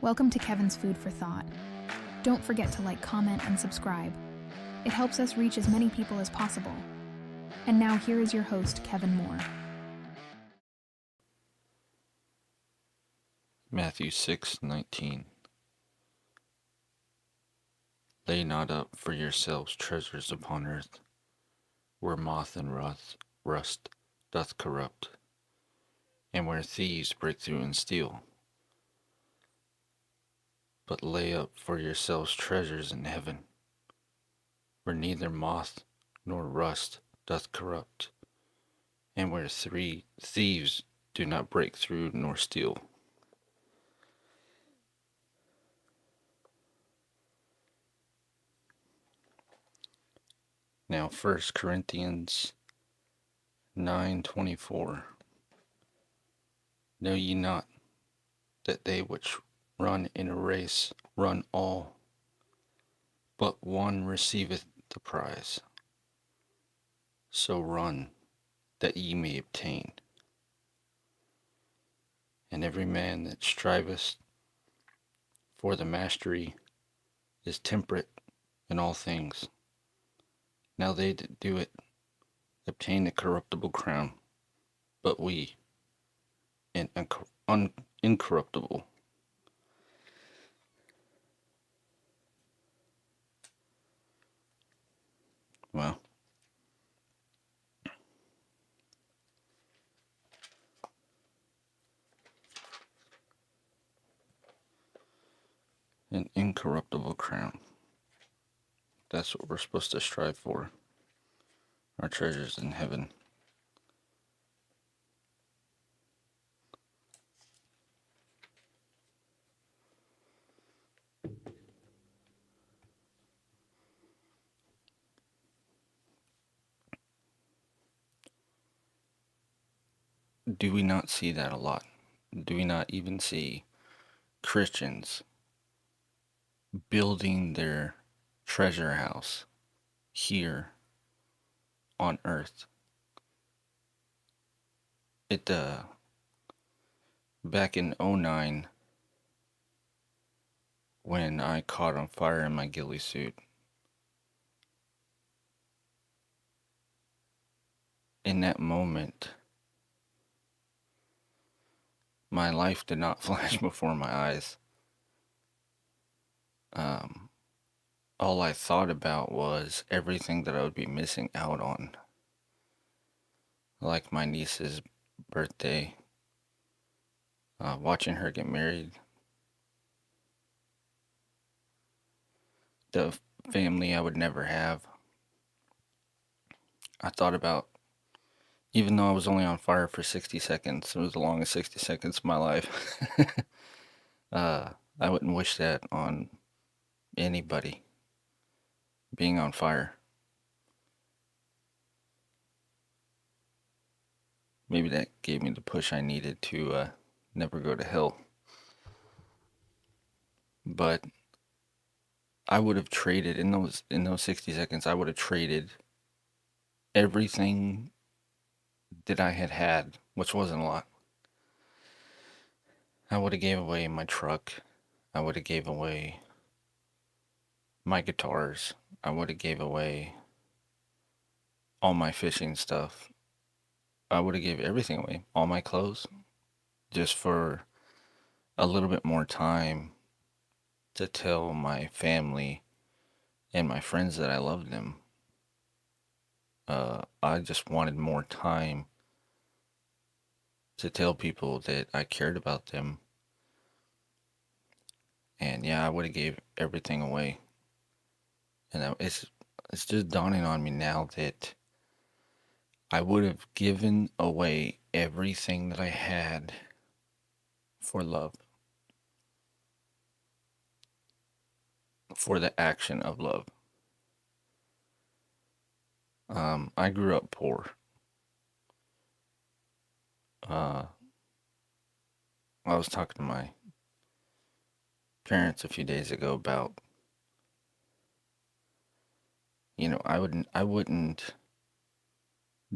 Welcome to Kevin's Food for Thought. Don't forget to like, comment, and subscribe. It helps us reach as many people as possible. And now here is your host, Kevin Moore. Matthew 6:19. Lay not up for yourselves treasures upon earth, where moth and rust doth corrupt, and where thieves break through and steal. But lay up for yourselves treasures in heaven, where neither moth nor rust doth corrupt, and where thieves do not break through nor steal. Now 1 Corinthians 9:24. Know ye not that they which run in a race run all, but one receiveth the prize? So run, that ye may obtain. And every man that striveth for the mastery is temperate in all things. Now they that do it obtain a corruptible crown, but we an incorruptible. Well, an incorruptible crown. That's what we're supposed to strive for. Our treasures in heaven. Do we not see that a lot? Do we not even see Christians building their treasure house here on earth? It back in 2009, when I caught on fire in my ghillie suit, in that moment my life did not flash before my eyes. All I thought about was everything that I would be missing out on, like my niece's birthday, watching her get married, the family I would never have. I thought about, even though I was only on fire for 60 seconds, it was the longest 60 seconds of my life. I wouldn't wish that on anybody, being on fire. Maybe that gave me the push I needed to never go to hell. But I would have traded in those 60 seconds. I would have traded everything that I had, which wasn't a lot. I would have gave away my truck. I would have gave away my guitars. I would have gave away all my fishing stuff. I would have gave everything away, all my clothes, just for a little bit more time to tell my family and my friends that I loved them. I just wanted more time to tell people that I cared about them. And yeah, I would have gave everything away. And it's just dawning on me now that I would have given away everything that I had for love, for the action of love. I grew up poor. I was talking to my parents a few days ago about, I wouldn't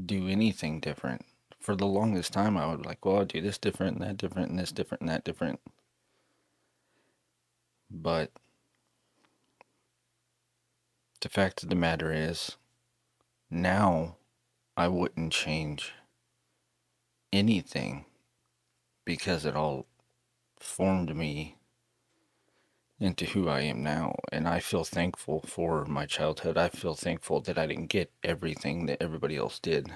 do anything different. For the longest time, I would like, well, I'll do this different, and that different, and this different, and that different. But the fact of the matter is, now I wouldn't change anything because it all formed me into who I am now. And I feel thankful for my childhood. I feel thankful that I didn't get everything that everybody else did.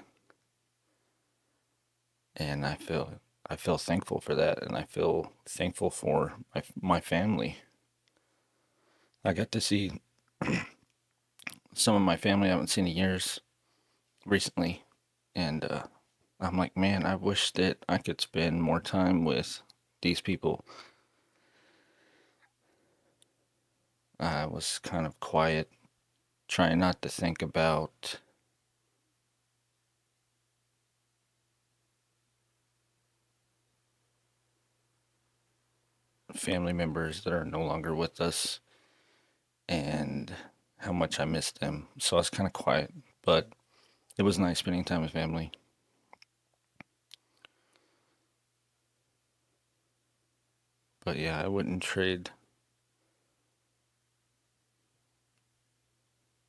And I feel thankful for that, and I feel thankful for my family. I got to see some of my family I haven't seen in years recently, and I'm like, man, I wish that I could spend more time with these people. I was kind of quiet, trying not to think about family members that are no longer with us and how much I miss them. So I was kind of quiet, but it was nice spending time with family. But yeah, I wouldn't trade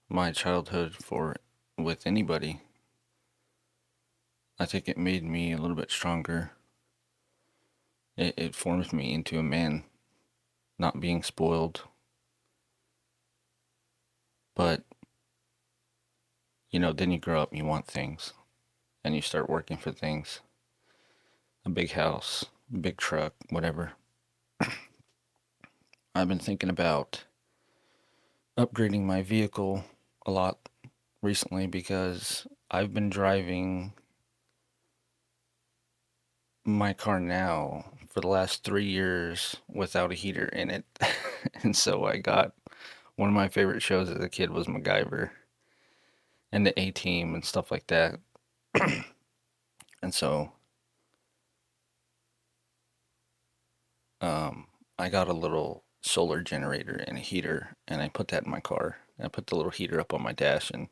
my childhood for with anybody. I think it made me a little bit stronger. It formed me into a man, not being spoiled. But, then you grow up and you want things and you start working for things. A big house, a big truck, whatever. I've been thinking about upgrading my vehicle a lot recently because I've been driving my car now for the last 3 years without a heater in it. And so I got one of my favorite shows as a kid was MacGyver and the A Team and stuff like that. And so um, I got a little solar generator and a heater, and I put that in my car. And I put the little heater up on my dash, and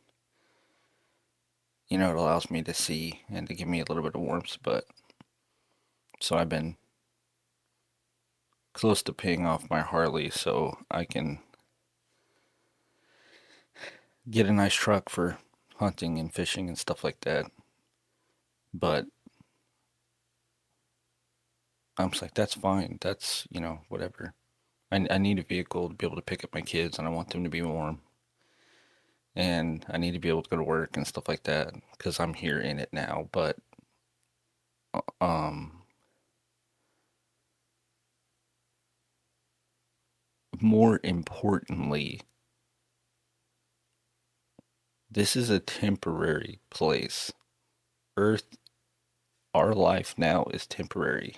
it allows me to see and to give me a little bit of warmth. But so I've been close to paying off my Harley so I can get a nice truck for hunting and fishing and stuff like that. But I'm just like, that's fine. That's, whatever. I need a vehicle to be able to pick up my kids, and I want them to be warm. And I need to be able to go to work and stuff like that because I'm here in it now. But um, more importantly, this is a temporary place. Earth, our life now is temporary.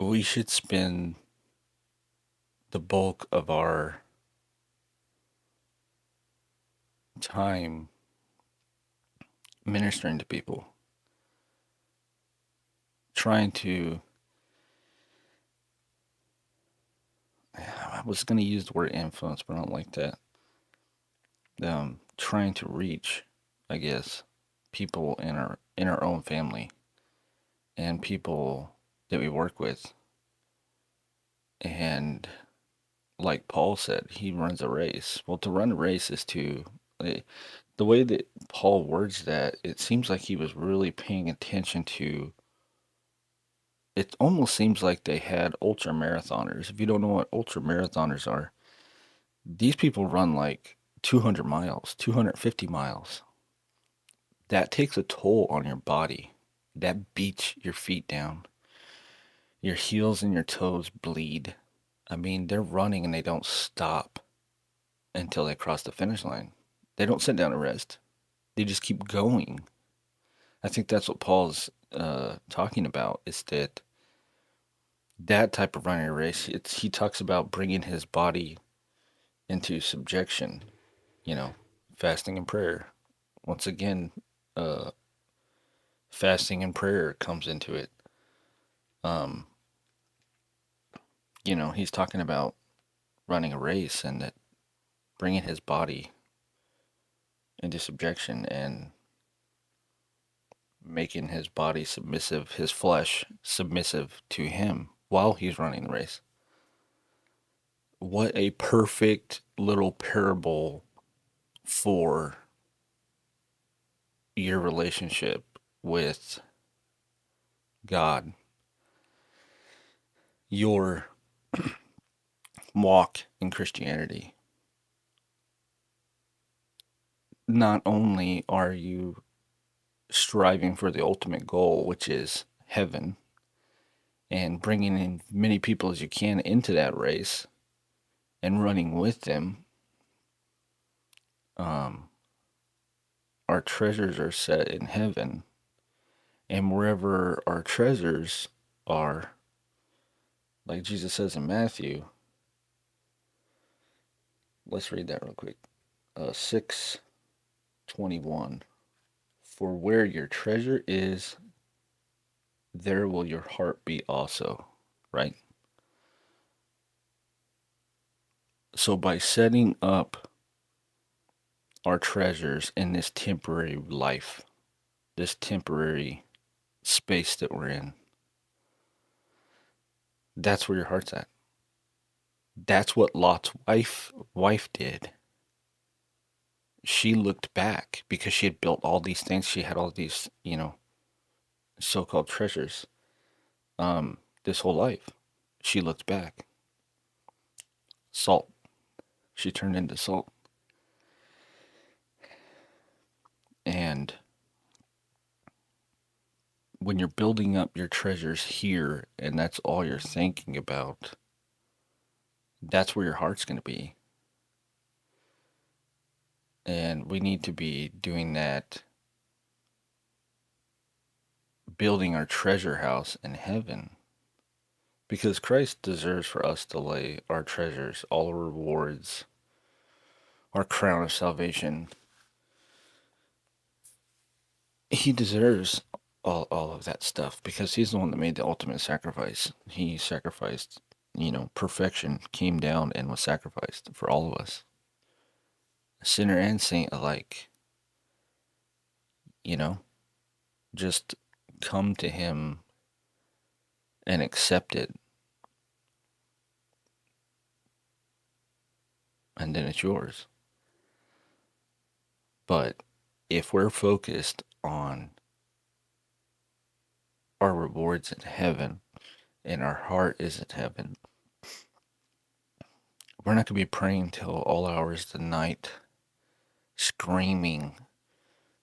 We should spend the bulk of our time ministering to people, trying to, I was going to use the word influence, but I don't like that. Trying to reach, I guess, people in our own family and people that we work with. And like Paul said, he runs a race. Well, to run a race is the way that Paul words that, it seems like he was really paying attention to. It almost seems like they had ultra marathoners. If you don't know what ultra marathoners are, these people run like 200 miles, 250 miles. That takes a toll on your body. That beats your feet down. Your heels and your toes bleed. I mean, they're running and they don't stop until they cross the finish line. They don't sit down and rest. They just keep going. I think that's what Paul's talking about, is that type of running a race. He talks about bringing his body into subjection, you know, fasting and prayer. Once again, uh, fasting and prayer comes into it. Um, he's talking about running a race and that bringing his body into subjection, and making his body submissive, his flesh submissive to him while he's running the race. What a perfect little parable for your relationship with God, your walk in Christianity. Not only are you striving for the ultimate goal, which is heaven, and bringing in many people as you can into that race and running with them, our treasures are set in heaven. And wherever our treasures are, like Jesus says in Matthew, let's read that real quick. 6:21. For where your treasure is, there will your heart be also. Right? So by setting up our treasures in this temporary life, this temporary space that we're in, that's where your heart's at. That's what Lot's wife did. She looked back because she had built all these things. She had all these, so-called treasures. This whole life, she looked back. Salt. She turned into salt. And when you're building up your treasures here and that's all you're thinking about, that's where your heart's going to be. And we need to be doing that, building our treasure house in heaven. Because Christ deserves for us to lay our treasures, all our rewards, our crown of salvation. He deserves all of that stuff because he's the one that made the ultimate sacrifice. He sacrificed, perfection came down and was sacrificed for all of us, sinner and saint alike. Just come to him and accept it, and then it's yours. But if we're focused on our rewards in heaven and our heart is in heaven, we're not going to be praying till all hours of the night, screaming,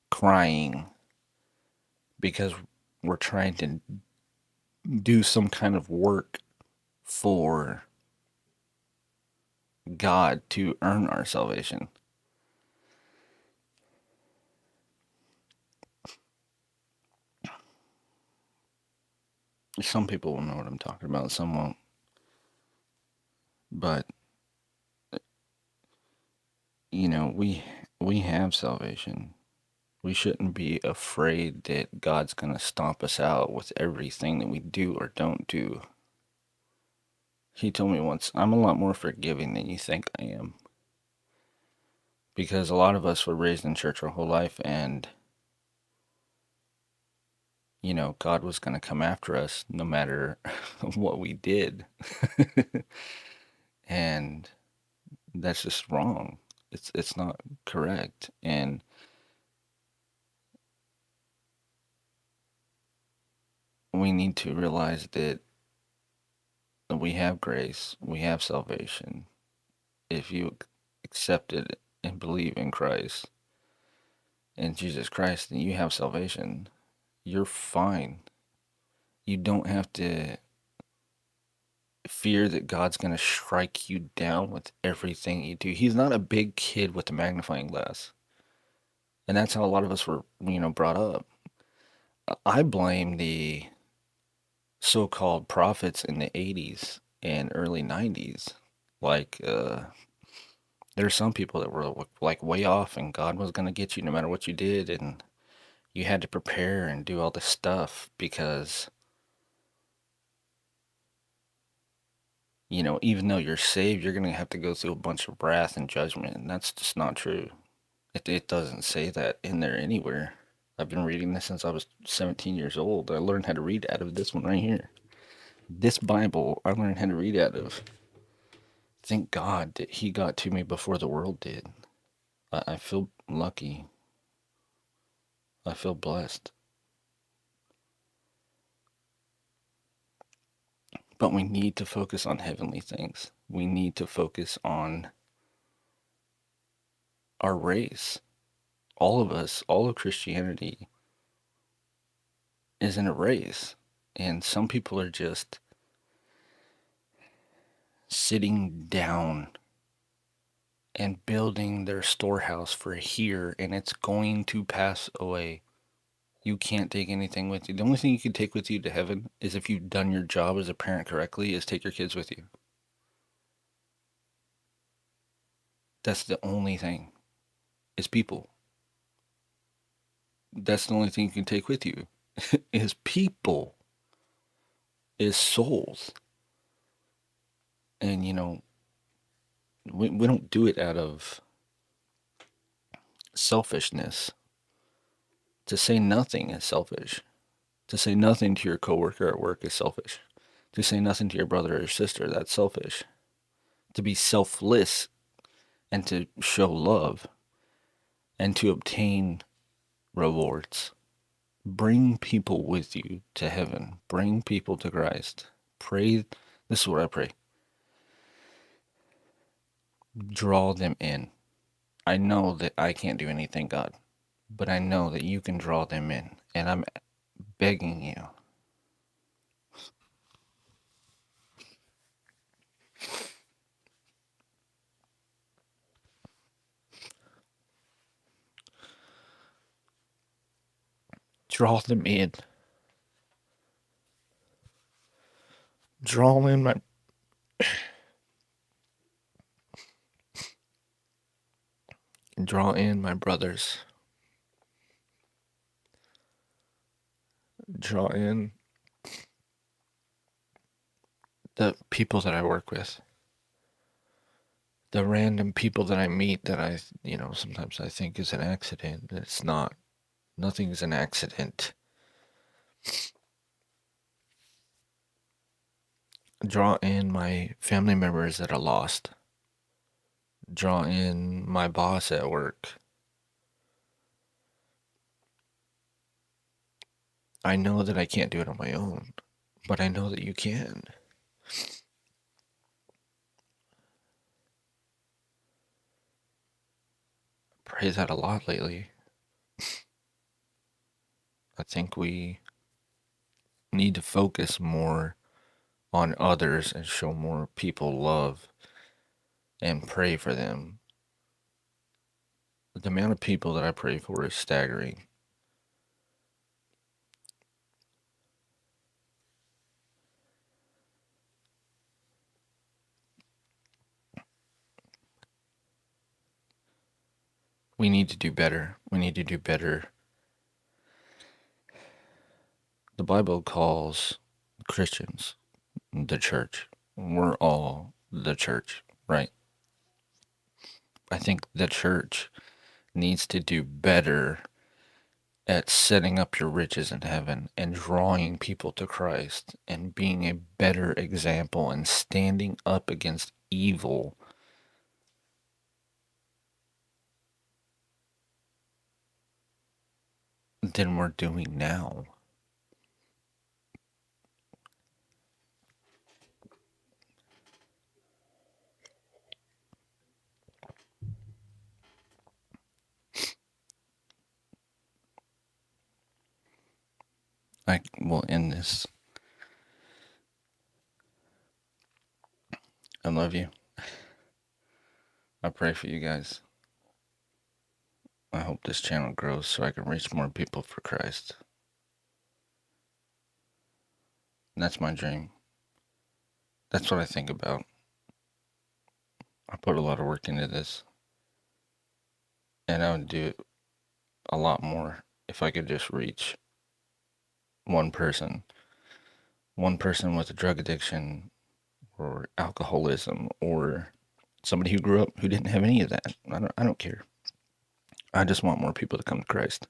crying, because we're trying to do some kind of work for God to earn our salvation. Some people will know what I'm talking about, some won't. But we have salvation. We shouldn't be afraid that God's going to stomp us out with everything that we do or don't do. He told me once, I'm a lot more forgiving than you think I am. Because a lot of us were raised in church our whole life, and God was going to come after us no matter what we did. And that's just wrong. It's not correct. And we need to realize that we have grace, we have salvation. If you accept it and believe in Christ, in Jesus Christ, then you have salvation. You're fine. You don't have to fear that God's going to strike you down with everything you do. He's not a big kid with a magnifying glass. And that's how a lot of us were, brought up. I blame the so-called prophets in the 80s and early 90s. Like, there's some people that were like way off and God was going to get you no matter what you did. And you had to prepare and do all this stuff because, even though you're saved, you're going to have to go through a bunch of wrath and judgment. And that's just not true. It doesn't say that in there anywhere. I've been reading this since I was 17 years old. I learned how to read out of this one right here. This Bible, I learned how to read out of. Thank God that He got to me before the world did. I feel lucky. I feel blessed. But we need to focus on heavenly things. We need to focus on our race. All of us, all of Christianity is in a race. And some people are just sitting down and building their storehouse for here, and it's going to pass away. You can't take anything with you. The only thing you can take with you to heaven is if you've done your job as a parent correctly, is take your kids with you. That's the only thing. Is people. That's the only thing you can take with you. Is people. Is souls. And we don't do it out of selfishness. To say nothing is selfish. To say nothing to your coworker at work is selfish. To say nothing to your brother or sister, that's selfish. To be selfless and to show love and to obtain rewards. Bring people with you to heaven. Bring people to Christ. Pray. This is what I pray. Draw them in. I know that I can't do anything, God, but I know that you can draw them in. And I'm begging you. Draw them in. Draw in my draw in my brothers. Draw in the people that I work with. The random people that I meet that I sometimes I think is an accident. It's not. Nothing's an accident. Draw in my family members that are lost. Draw in my boss at work. I know that I can't do it on my own, but I know that you can. Pray that a lot lately. I think we need to focus more on others and show more people love and pray for them. The amount of people that I pray for is staggering. We need to do better. We need to do better. The Bible calls Christians the church. We're all the church, right? I think the church needs to do better at setting up your riches in heaven and drawing people to Christ and being a better example and standing up against evil than we're doing now. I will end this. I love you. I pray for you guys. I hope this channel grows so I can reach more people for Christ. And that's my dream. That's what I think about. I put a lot of work into this. And I would do it a lot more if I could just reach one person with a drug addiction or alcoholism or somebody who grew up who didn't have any of that. I don't care. I just want more people to come to Christ.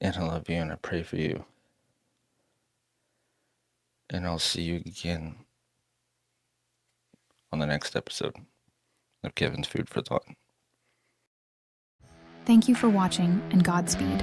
And I love you and I pray for you. And I'll see you again on the next episode of Kevin's Food for Thought. Thank you for watching, and Godspeed.